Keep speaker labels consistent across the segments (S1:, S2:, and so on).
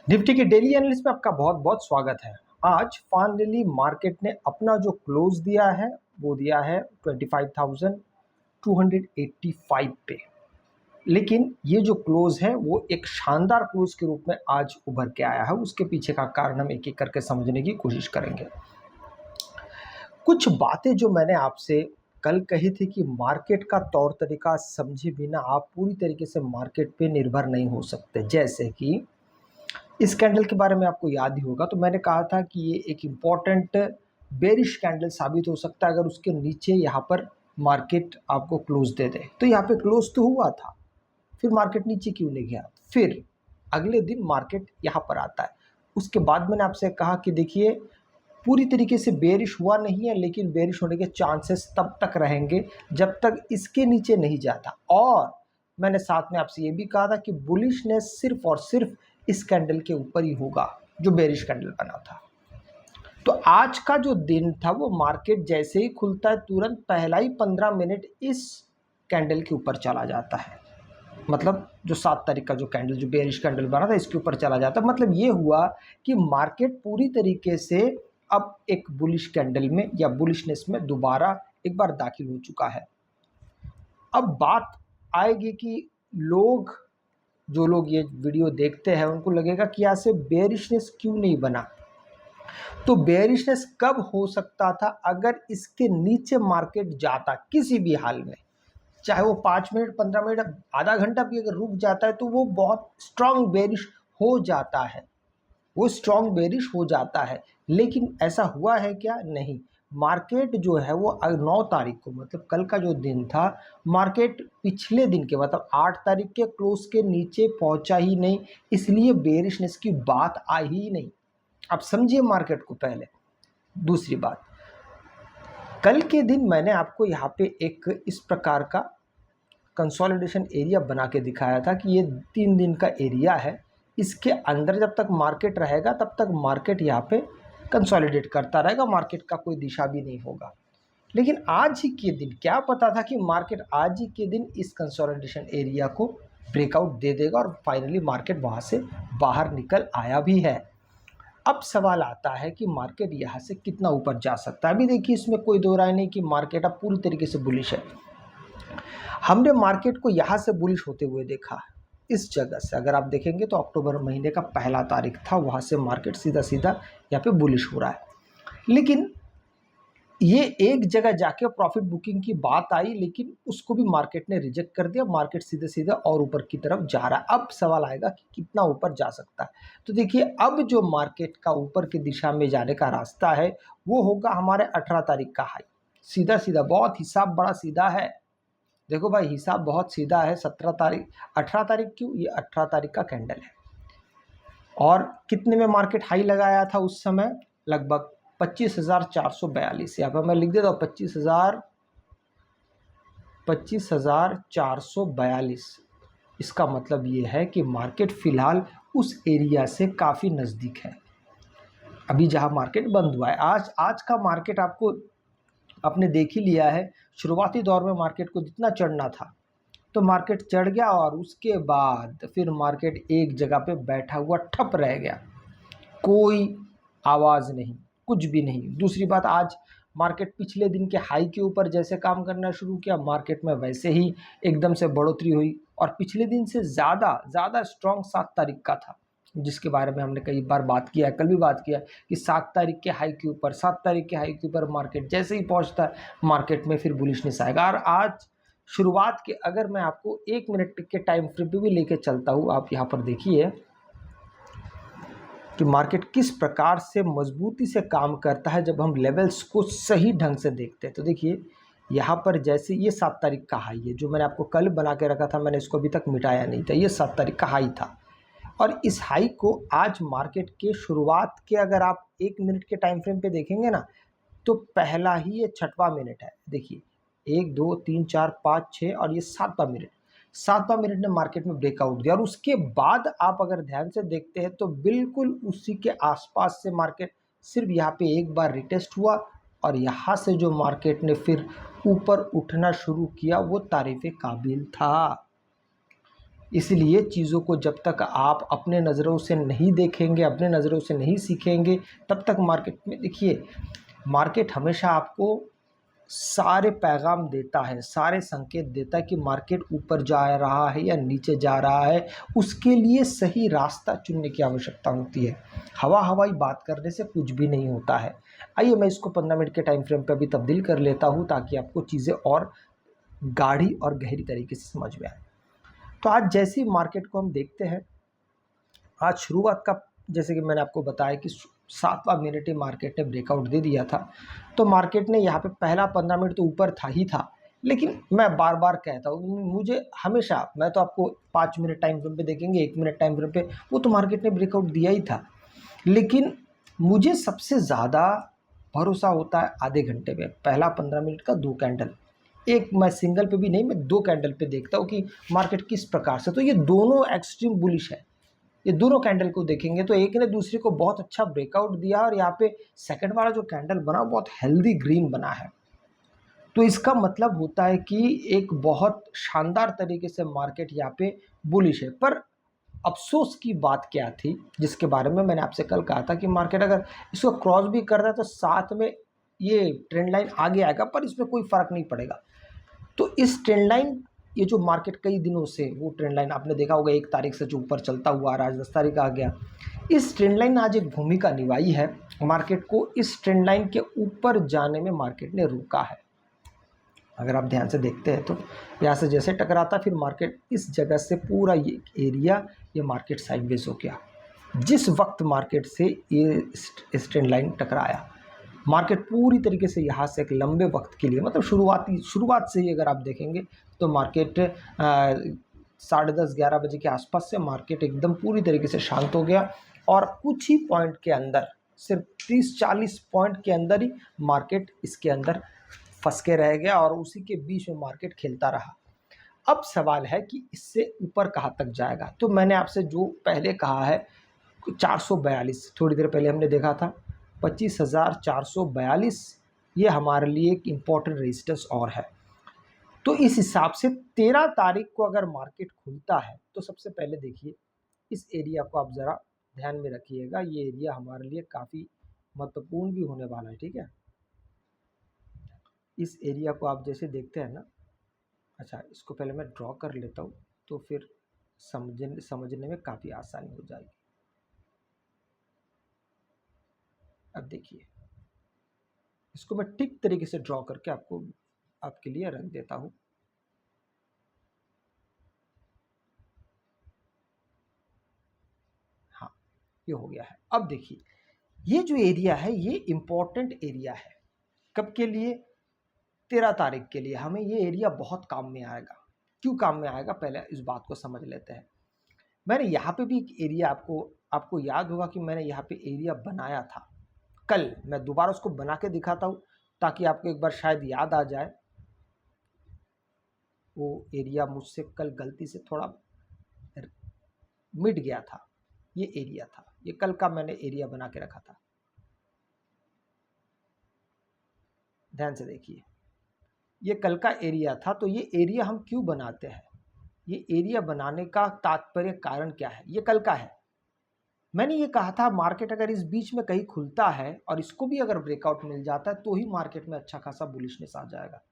S1: Nifty के daily analysis में आपका बहुत बहुत स्वागत है। आज फाइनली मार्केट ने अपना जो क्लोज दिया है वो दिया है 25,285 पे। लेकिन ये जो क्लोज है वो एक शानदार क्लोज के रूप में आज उभर के आया है। उसके पीछे का कारण हम एक एक करके समझने की कोशिश करेंगे। कुछ बातें जो मैंने आपसे कल कही थी कि मार्केट का तौर तरीका समझे बिना आप पूरी तरीके से मार्केट पे निर्भर नहीं हो सकते। जैसे कि इस कैंडल के बारे में आपको याद ही होगा, तो मैंने कहा था कि ये एक इम्पॉर्टेंट बेरिश कैंडल साबित हो सकता है अगर उसके नीचे यहाँ पर मार्केट आपको क्लोज दे दे। तो यहाँ पे क्लोज तो हुआ था, फिर मार्केट नीचे क्यों नहीं गया, फिर अगले दिन मार्केट यहाँ पर आता है। उसके बाद मैंने आपसे कहा कि देखिए पूरी तरीके से बेरिश हुआ नहीं है, लेकिन बेरिश होने के चांसेस तब तक रहेंगे जब तक इसके नीचे नहीं जाता। और मैंने साथ में आपसे ये भी कहा था कि बुलिशनेस सिर्फ और सिर्फ इस कैंडल के ऊपर ही होगा जो बेरिश कैंडल बना था। तो आज का जो दिन था वो मार्केट जैसे ही खुलता है तुरंत पहला ही 15 मिनट इस कैंडल के ऊपर चला जाता है। मतलब जो 7 तारीख का जो कैंडल, जो बेरिश कैंडल बना था, इसके ऊपर चला जाता है। मतलब ये हुआ कि मार्केट पूरी तरीके से अब एक बुलिश कैंडल में या बुलिशनेस में दोबारा एक बार दाखिल हो चुका है। अब बात आएगी कि जो लोग ये वीडियो देखते हैं उनको लगेगा कि यहाँ से बेरिशनेस क्यों नहीं बना। तो बेरिशनेस कब हो सकता था? अगर इसके नीचे मार्केट जाता किसी भी हाल में, चाहे वो 5 मिनट 15 मिनट आधा घंटा भी अगर रुक जाता है तो वो बहुत स्ट्रांग बेरिश हो जाता है, वो स्ट्रांग बेरिश हो जाता है। लेकिन ऐसा हुआ है क्या? नहीं। मार्केट जो है वो 9 तारीख को, मतलब कल का जो दिन था, मार्केट पिछले दिन के मतलब 8 तारीख के क्लोज के नीचे पहुंचा ही नहीं, इसलिए बेरिशनेस की बात आई ही नहीं। आप समझिए मार्केट को पहले। दूसरी बात, कल के दिन मैंने आपको यहाँ पे एक इस प्रकार का कंसोलिडेशन एरिया बना के दिखाया था कि ये 3 दिन का एरिया है, इसके अंदर जब तक मार्केट रहेगा तब तक मार्केट यहाँ पे कंसोलिडेट करता रहेगा, मार्केट का कोई दिशा भी नहीं होगा। लेकिन आज ही के दिन क्या पता था कि मार्केट आज ही के दिन इस कंसोलिडेशन एरिया को ब्रेकआउट दे देगा और फाइनली मार्केट वहाँ से बाहर निकल आया भी है। अब सवाल आता है कि मार्केट यहाँ से कितना ऊपर जा सकता है। अभी देखिए इसमें कोई दो राय नहीं कि मार्केट अब पूरी तरीके से बुलिश है। हमने मार्केट को यहाँ से बुलिश होते हुए देखा। इस जगह से अगर आप देखेंगे तो अक्टूबर महीने का पहला तारीख था, वहाँ से मार्केट सीधा सीधा यहाँ पे बुलिश हो रहा है। लेकिन ये एक जगह जाके प्रॉफिट बुकिंग की बात आई, लेकिन उसको भी मार्केट ने रिजेक्ट कर दिया। मार्केट सीधे सीधे और ऊपर की तरफ जा रहा है। अब सवाल आएगा कि कितना ऊपर जा सकता है। तो देखिए अब जो मार्केट का ऊपर की दिशा में जाने का रास्ता है वो होगा हमारे 18 तारीख का हाई। सीधा सीधा, बहुत हिसाब बड़ा सीधा है। देखो भाई, हिसाब बहुत सीधा है। 17 तारीख, 18 तारीख क्यों? ये 18 तारीख का कैंडल है। और कितने में मार्केट हाई लगाया था उस समय? लगभग 25,442। यहाँ पर मैं लिख देता हूँ 25,442। इसका मतलब ये है कि मार्केट फिलहाल उस एरिया से काफ़ी नज़दीक है अभी जहाँ मार्केट बंद हुआ है। आज का मार्केट आपको आपने देख ही लिया है। शुरुआती दौर में मार्केट को जितना चढ़ना था तो मार्केट चढ़ गया और उसके बाद फिर मार्केट एक जगह पे बैठा हुआ ठप रह गया, कोई आवाज़ नहीं, कुछ भी नहीं। दूसरी बात, आज मार्केट पिछले दिन के हाई के ऊपर जैसे काम करना शुरू किया, मार्केट में वैसे ही एकदम से बढ़ोतरी हुई और पिछले दिन से ज़्यादा स्ट्रॉन्ग 7 तारीख का था, जिसके बारे में हमने कई बार बात किया है, कल भी बात किया कि 7 तारीख के हाई के ऊपर, 7 तारीख के हाई के ऊपर मार्केट जैसे ही पहुंचता है मार्केट में फिर बुलिशनेस आएगा। और आज शुरुआत के अगर मैं आपको 1 मिनट के टाइम फ्रेम पे भी लेके चलता हूँ, आप यहाँ पर देखिए कि मार्केट किस प्रकार से मजबूती से काम करता है जब हम लेवल्स को सही ढंग से देखते हैं। तो देखिए यहाँ पर जैसे ये 7 तारीख का हाई है जो मैंने आपको कल बना के रखा था, मैंने इसको अभी तक मिटाया नहीं था। ये 7 तारीख का हाई था और इस हाई को आज मार्केट के शुरुआत के अगर आप 1 मिनट के टाइम फ्रेम पे देखेंगे ना, तो पहला ही ये 6वां मिनट है। देखिए 1 2 3 4 5 6 और ये 7वां मिनट, 7वां मिनट ने मार्केट में ब्रेकआउट दिया। और उसके बाद आप अगर ध्यान से देखते हैं तो बिल्कुल उसी के आसपास से मार्केट सिर्फ यहाँ पे एक बार रिटेस्ट हुआ और यहाँ से जो मार्केट ने फिर ऊपर उठना शुरू किया वो तारीफ़ काबिल था। इसलिए चीज़ों को जब तक आप अपने नज़रों से नहीं देखेंगे, अपने नज़रों से नहीं सीखेंगे, तब तक मार्केट में देखिए, मार्केट हमेशा आपको सारे पैगाम देता है, सारे संकेत देता है कि मार्केट ऊपर जा रहा है या नीचे जा रहा है। उसके लिए सही रास्ता चुनने की आवश्यकता होती है। हवाई बात करने से कुछ भी नहीं होता है। आइए मैं इसको 15 मिनट के टाइम फ्रेम पे अभी तब्दील कर लेता हूँ, ताकि आपको चीज़ें और गाढ़ी और गहरी तरीके से समझ में आए। तो आज जैसी मार्केट को हम देखते हैं, आज शुरुआत का, जैसे कि मैंने आपको बताया कि 7वां मिनट ही मार्केट ने ब्रेकआउट दे दिया था। तो मार्केट ने यहाँ पे पहला 15 मिनट तो ऊपर था ही था, लेकिन मैं बार बार कहता हूँ, मुझे हमेशा, मैं तो आपको 5 मिनट टाइम फ्रेम पे देखेंगे, 1 मिनट टाइम फ्रेम पे, वो तो मार्केट ने ब्रेकआउट दिया ही था। लेकिन मुझे सबसे ज़्यादा भरोसा होता है आधे घंटे में, पहला 15 मिनट का 2 कैंडल। एक मैं सिंगल पे भी नहीं, मैं 2 कैंडल पे देखता हूँ कि मार्केट किस प्रकार से, तो ये दोनों एक्सट्रीम बुलिश है। ये दोनों कैंडल को देखेंगे तो एक ने दूसरे को बहुत अच्छा ब्रेकआउट दिया, और यहाँ पे सेकंड वाला जो कैंडल बना बहुत हेल्दी ग्रीन बना है। तो इसका मतलब होता है कि एक बहुत शानदार तरीके से मार्केट यहाँ पे बुलिश है। पर अफसोस की बात क्या थी, जिसके बारे में मैंने आपसे कल कहा था कि मार्केट अगर इसको क्रॉस भी कर रहा है तो साथ में ये ट्रेंड लाइन आगे आएगा, पर इसमें कोई फर्क नहीं पड़ेगा। तो इस ट्रेंड लाइन, ये जो मार्केट कई दिनों से, वो ट्रेंड लाइन आपने देखा होगा 1 तारीख से जो ऊपर चलता हुआ आ रहा है, आज 10 तारीख आ गया। इस ट्रेंड लाइन ने आज एक भूमिका निभाई है मार्केट को, इस ट्रेंड लाइन के ऊपर जाने में मार्केट ने रोका है। अगर आप ध्यान से देखते हैं तो यहाँ से जैसे टकराता, फिर मार्केट इस जगह से पूरा ये एरिया, ये मार्केट साइडवेज हो गया। जिस वक्त मार्केट से ये ट्रेंड लाइन टकराया, मार्केट पूरी तरीके से यहाँ से एक लंबे वक्त के लिए, मतलब शुरुआत से ही अगर आप देखेंगे तो मार्केट 10:30-11 बजे के आसपास से मार्केट एकदम पूरी तरीके से शांत हो गया, और कुछ ही पॉइंट के अंदर, सिर्फ 30-40 पॉइंट के अंदर ही मार्केट इसके अंदर फंस के रह गया, और उसी के बीच में मार्केट खेलता रहा। अब सवाल है कि इससे ऊपर कहाँ तक जाएगा। तो मैंने आपसे जो पहले कहा है, 442, थोड़ी देर पहले हमने देखा था 25,442, ये हमारे लिए एक इम्पॉर्टेंट रेजिस्टेंस और है। तो इस हिसाब से 13 तारीख को अगर मार्केट खुलता है तो सबसे पहले देखिए, इस एरिया को आप ज़रा ध्यान में रखिएगा। ये एरिया हमारे लिए काफ़ी महत्वपूर्ण भी होने वाला है, ठीक है। इस एरिया को आप जैसे देखते हैं ना, अच्छा इसको पहले मैं ड्रॉ कर लेता हूँ, तो फिर समझने में काफ़ी आसानी हो जाएगी। अब देखिए, इसको मैं ठीक तरीके से ड्रॉ करके आपके लिए रख देता हूँ। हाँ, ये हो गया है। अब देखिए, ये जो एरिया है ये इम्पोर्टेंट एरिया है। कब के लिए? 13 तारीख के लिए हमें ये एरिया बहुत काम में आएगा। क्यों काम में आएगा, पहले इस बात को समझ लेते हैं। मैंने यहाँ पे भी एक एरिया, आपको याद होगा कि मैंने यहाँ पे एरिया बनाया था। कल मैं दोबारा उसको बना के दिखाता हूँ, ताकि आपको एक बार शायद याद आ जाए। वो एरिया मुझसे कल गलती से थोड़ा मिट गया था। ये एरिया था, ये कल का मैंने एरिया बना के रखा था। ध्यान से देखिए, ये कल का एरिया था। तो ये एरिया हम क्यों बनाते हैं, ये एरिया बनाने का तात्पर्य, कारण क्या है? ये कल का है। मैंने ये कहा था मार्केट अगर इस बीच में कहीं खुलता है और इसको भी अगर ब्रेकआउट मिल जाता है, तो ही मार्केट में अच्छा खासा बुलिशनेस आ जाएगा।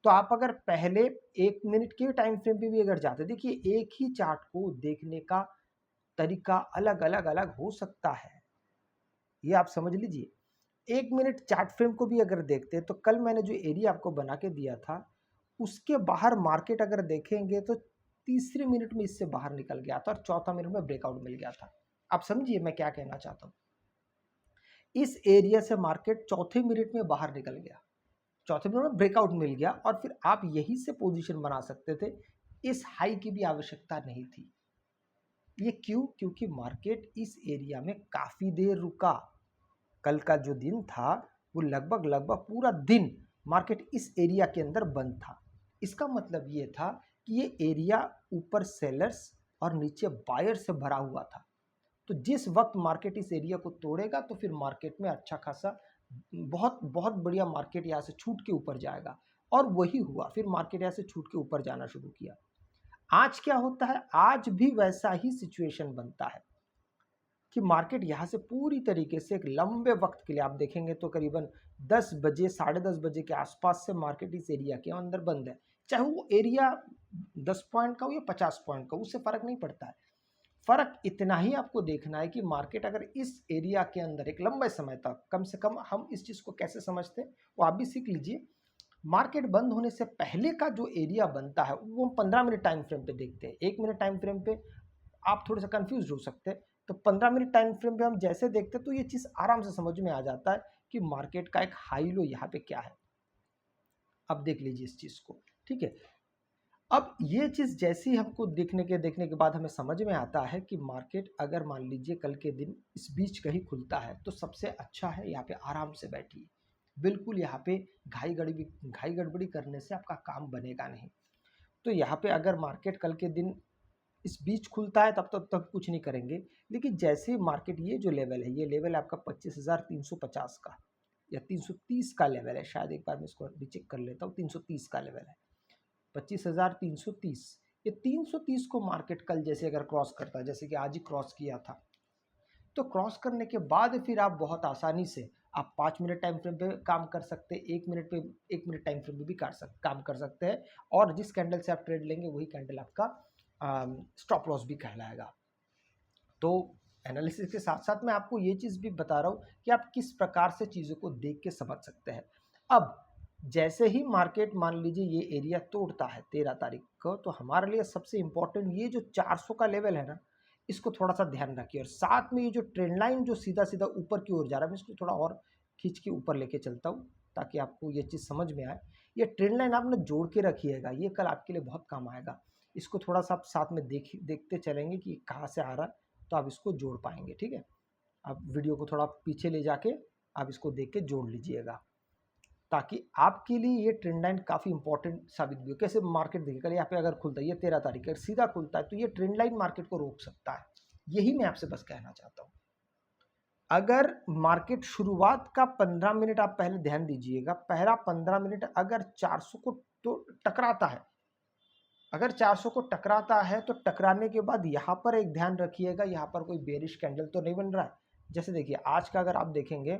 S1: तो आप अगर पहले 1 मिनट के टाइम फ्रेम पे भी अगर जाते, देखिए एक ही चार्ट को देखने का तरीका अलग अलग अलग हो सकता है, ये आप समझ लीजिए। 1 मिनट चार्ट फ्रेम को भी अगर देखते, तो कल मैंने जो एरिया आपको बना के दिया था, उसके बाहर मार्केट अगर देखेंगे तो तीसरे मिनट में इससे बाहर निकल गया था, और चौथा मिनट में ब्रेकआउट मिल गया था। आप समझिए मैं क्या कहना चाहता हूँ। इस एरिया से मार्केट चौथे मिनट में बाहर निकल गया, चौथे मिनट में ब्रेकआउट मिल गया, और फिर आप यहीं से पोजीशन बना सकते थे। इस हाई की भी आवश्यकता नहीं थी। ये क्यों? क्योंकि मार्केट इस एरिया में काफी देर रुका। कल का जो दिन था वो लगभग पूरा दिन मार्केट इस एरिया के अंदर बंद था। इसका मतलब ये था कि ये एरिया ऊपर सेलर्स और नीचे बायर से भरा हुआ था। तो जिस वक्त मार्केट इस एरिया को तोड़ेगा, तो फिर मार्केट में अच्छा खासा, बहुत बहुत बढ़िया मार्केट यहाँ से छूट के ऊपर जाएगा, और वही हुआ। फिर मार्केट यहाँ से छूट के ऊपर जाना शुरू किया। आज क्या होता है, आज भी वैसा ही सिचुएशन बनता है कि मार्केट यहाँ से पूरी तरीके से एक लंबे वक्त के लिए आप देखेंगे तो करीबन 10 बजे, साढ़े 10 बजे के आसपास से मार्केट इस एरिया के अंदर बंद है। चाहे वो एरिया 10 पॉइंट का हो या 50 पॉइंट का, उससे फ़र्क नहीं पड़ता है। फ़र्क इतना ही आपको देखना है कि मार्केट अगर इस एरिया के अंदर एक लंबे समय तक, कम से कम हम इस चीज़ को कैसे समझते हैं वो आप भी सीख लीजिए। मार्केट बंद होने से पहले का जो एरिया बनता है वो हम 15 मिनट टाइम फ्रेम पे देखते हैं। 1 मिनट टाइम फ्रेम पे आप थोड़ा सा कंफ्यूज हो सकते हैं, तो 15 मिनट टाइम फ्रेम पे हम जैसे देखते हैं तो ये चीज़ आराम से समझ में आ जाता है कि मार्केट का एक हाई लो यहाँ पे क्या है। अब देख लीजिए इस चीज़ को, ठीक है। अब ये चीज़ जैसी हमको देखने के बाद हमें समझ में आता है कि मार्केट अगर मान लीजिए कल के दिन इस बीच कहीं खुलता है तो सबसे अच्छा है यहाँ पे आराम से बैठिए। बिल्कुल यहाँ पे घाई गड़बड़ी करने से आपका काम बनेगा नहीं। तो यहाँ पे अगर मार्केट कल के दिन इस बीच खुलता है तब कुछ नहीं करेंगे। लेकिन जैसे मार्केट, ये जो लेवल है, ये लेवल है आपका 25,350 का या 330 का लेवल है, शायद एक बार मैं इसको रिचेक कर लेता हूँ। 330 का लेवल है, 25,330। ये 330 को मार्केट कल जैसे अगर क्रॉस करता है, जैसे कि आज ही क्रॉस किया था, तो क्रॉस करने के बाद फिर आप बहुत आसानी से आप 5 मिनट टाइम फ्रेम पे काम कर सकते हैं, 1 मिनट टाइम फ्रेम पे भी काम कर सकते हैं। और जिस कैंडल से आप ट्रेड लेंगे वही कैंडल आपका स्टॉप लॉस भी कहलाएगा। तो एनालिसिस के साथ साथ मैं आपको ये चीज़ भी बता रहा हूँ कि आप किस प्रकार से चीज़ों को देख के समझ सकते हैं। अब जैसे ही मार्केट मान लीजिए ये एरिया तोड़ता है 13 तारीख को, तो हमारे लिए सबसे इम्पोर्टेंट ये जो 400 का लेवल है ना, इसको थोड़ा सा ध्यान रखिए। और साथ में ये जो ट्रेंड लाइन जो सीधा सीधा ऊपर की ओर जा रहा है, मैं इसको थोड़ा और खींच के ऊपर लेके चलता हूँ ताकि आपको ये चीज़ समझ में आए। ये ट्रेंड लाइन आप ना जोड़ के रखिएगा, ये कल आपके लिए बहुत काम आएगा। इसको थोड़ा सा आप साथ में देखते चलेंगे कि कहाँ से आ रहा है, तो आप इसको जोड़ पाएंगे, ठीक है। आप वीडियो को थोड़ा पीछे ले जाके आप इसको देख के जोड़ लीजिएगा, ताकि आपके लिए ये ट्रेंड लाइन काफ़ी इंपॉर्टेंट साबित भी हो। कैसे मार्केट देखिए, कल यहाँ पे अगर खुलता है, ये 13 तारीख है, सीधा खुलता है, तो ये ट्रेंड लाइन मार्केट को रोक सकता है। यही मैं आपसे बस कहना चाहता हूँ। अगर मार्केट शुरुआत का 15 मिनट आप पहले ध्यान दीजिएगा, पहला 15 मिनट अगर 400 को तो टकराता है, अगर 400 को टकराता है तो टकराने के बाद यहाँ पर एक ध्यान रखिएगा, यहाँ पर कोई बेरिश कैंडल तो नहीं बन रहा है। जैसे देखिए आज का अगर आप देखेंगे,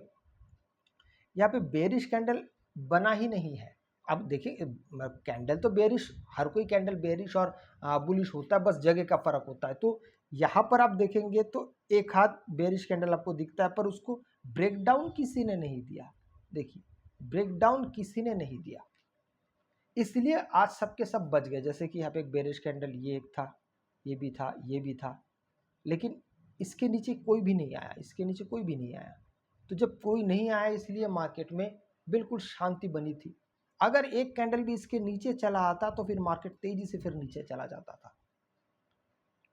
S1: यहाँ पे बेरिश कैंडल बना ही नहीं है। अब देखिए कैंडल तो बेरिश, हर कोई कैंडल बेरिश और बुलिश होता है, बस जगह का फर्क होता है। तो यहाँ पर आप देखेंगे तो एक हाथ बेरिश कैंडल आपको दिखता है, पर उसको ब्रेकडाउन किसी ने नहीं दिया। देखिए ब्रेकडाउन किसी ने नहीं दिया, इसलिए आज सबके सब बच गए। जैसे कि यहाँ पे एक बेरिश कैंडल, ये एक था, ये भी था, ये भी था, लेकिन इसके नीचे कोई भी नहीं आया, इसके नीचे कोई भी नहीं आया। तो जब कोई नहीं आया, इसलिए मार्केट में बिल्कुल शांति बनी थी। अगर एक कैंडल भी इसके नीचे चला आता तो फिर मार्केट तेजी से फिर नीचे चला जाता था।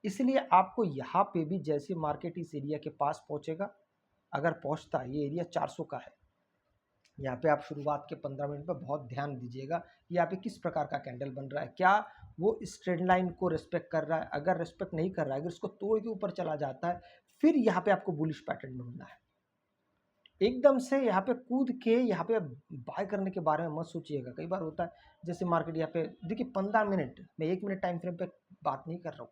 S1: इसलिए आपको यहाँ पे भी जैसे मार्केट इस एरिया के पास पहुँचेगा, अगर पहुँचता है, ये एरिया 400 का है, यहाँ पे आप शुरुआत के 15 मिनट पर बहुत ध्यान दीजिएगा यहाँ पे किस प्रकार का कैंडल बन रहा है। क्या वो इस ट्रेंड लाइन को रिस्पेक्ट कर रहा है? अगर रिस्पेक्ट नहीं कर रहा है, अगर इसको तोड़ के ऊपर चला जाता है, फिर यहाँ पे आपको बुलिश पैटर्न ढूंढना है। एकदम से यहाँ पे कूद के यहाँ पे बाय करने के बारे में मत सोचिएगा। कई बार होता है जैसे मार्केट यहाँ पे देखिए 15 मिनट, मैं 1 मिनट टाइम फ्रेम पे बात नहीं कर रहा हूँ।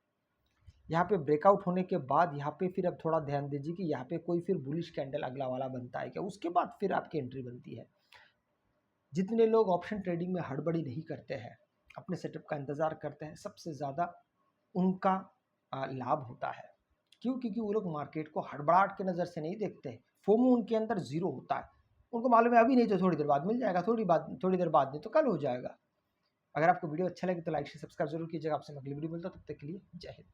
S1: यहाँ पे ब्रेकआउट होने के बाद यहाँ पे फिर अब थोड़ा ध्यान दीजिए कि यहाँ पे कोई फिर बुलिश कैंडल अगला वाला बनता है क्या, उसके बाद फिर आपकी एंट्री बनती है। जितने लोग ऑप्शन ट्रेडिंग में हड़बड़ी नहीं करते हैं, अपने सेटअप का इंतज़ार करते हैं, सबसे ज़्यादा उनका लाभ होता है। क्यों? क्योंकि वो लोग मार्केट को हड़बड़ाहट के नज़र से नहीं देखते। फोमो उनके अंदर ज़ीरो होता है। उनको मालूम है अभी नहीं तो थोड़ी देर बाद मिल जाएगा, थोड़ी देर बाद नहीं तो कल हो जाएगा। अगर आपको वीडियो अच्छा लगे तो लाइक शेयर सब्सक्राइब जरूर कीजिएगा। आपसे मैं अगली वीडियो मिलता हूं, तब तक के लिए जय हिंद।